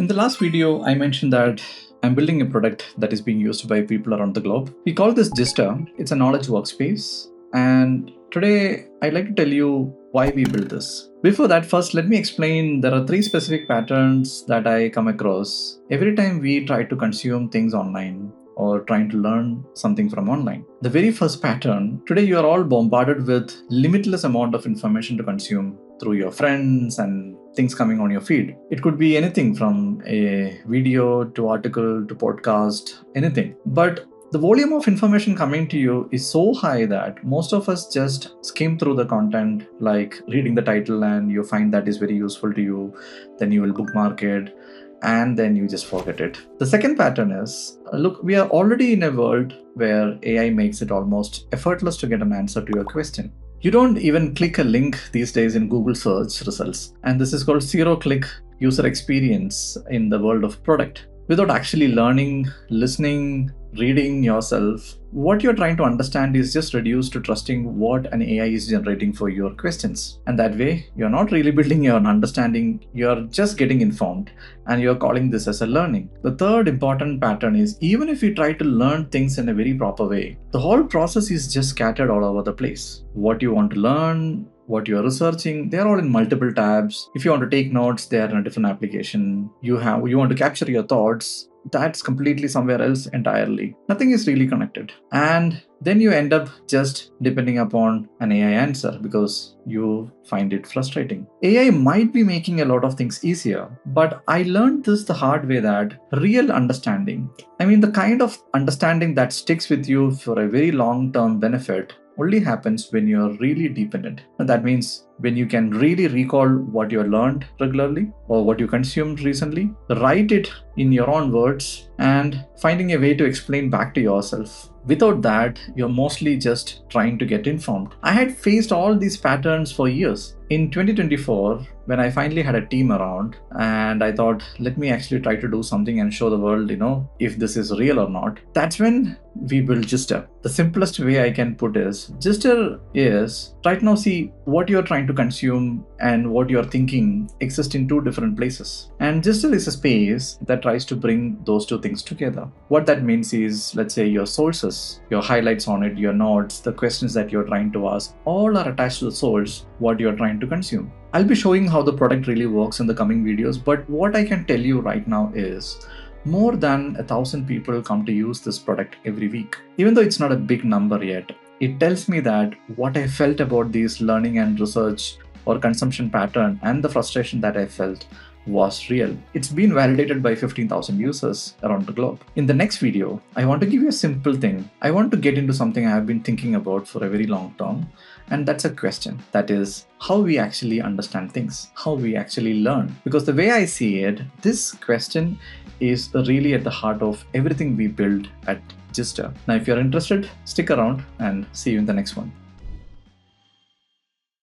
In the last video, I mentioned that I'm building a product that is being used by people around the globe. We call this Gistr. It's a knowledge workspace. And today, I'd like to tell you why we built this. Before that, first, let me explain there are three specific patterns that I come across every time we try to consume things online or trying to learn something from online. The very first pattern, today you are all bombarded with limitless amount of information to consume through your friends and things coming on your feed. It could be anything from a video to article to podcast, anything. But the volume of information coming to you is so high that most of us just skim through the content, like reading the title and you find that is very useful to you, then you will bookmark it, and then you just forget it. The second pattern is, look, we are already in a world where AI makes it almost effortless to get an answer to your question. You don't even click a link these days in Google search results. And this is called zero-click user experience in the world of product. Without actually learning, listening, reading yourself, what you're trying to understand is just reduced to trusting what an AI is generating for your questions. And that way, you're not really building your understanding, you're just getting informed, and you're calling this as a learning. The third important pattern is, even if you try to learn things in a very proper way, the whole process is just scattered all over the place. What you want to learn, what you're researching, they're all in multiple tabs. If you want to take notes, they're in a different application. You want to capture your thoughts, that's completely somewhere else entirely. Nothing is really connected. And then you end up just depending upon an AI answer because you find it frustrating. AI might be making a lot of things easier, but I learned this the hard way that real understanding, the kind of understanding that sticks with you for a very long-term benefit, only happens when you're really deep in it. And that means when you can really recall what you learned regularly or what you consumed recently, write it in your own words and finding a way to explain back to yourself. Without that, you're mostly just trying to get informed. I had faced all these patterns for years. In 2024, when I finally had a team around and I thought, let me actually try to do something and show the world, if this is real or not. That's when we built Gistr. The simplest way I can put is, Gistr is, right now see what you're trying to consume and what you're thinking exist in two different places. And Gistr is a space that tries to bring those two things together. What that means is, let's say your sources, your highlights on it, your notes, the questions that you're trying to ask, all are attached to the source, what you're trying to consume. I'll be showing how the product really works in the coming videos, but what I can tell you right now is more than 1,000 people come to use this product every week. Even though it's not a big number yet, it tells me that what I felt about these learning and research or consumption pattern and the frustration that I felt was real. It's been validated by 15,000 users around the globe. In the next video, I want to give you a simple thing. I want to get into something I have been thinking about for a very long time, and that's a question. That is, how we actually understand things, how we actually learn. Because the way I see it, this question is really at the heart of everything we build at Gistr. Now, if you're interested, stick around and see you in the next one.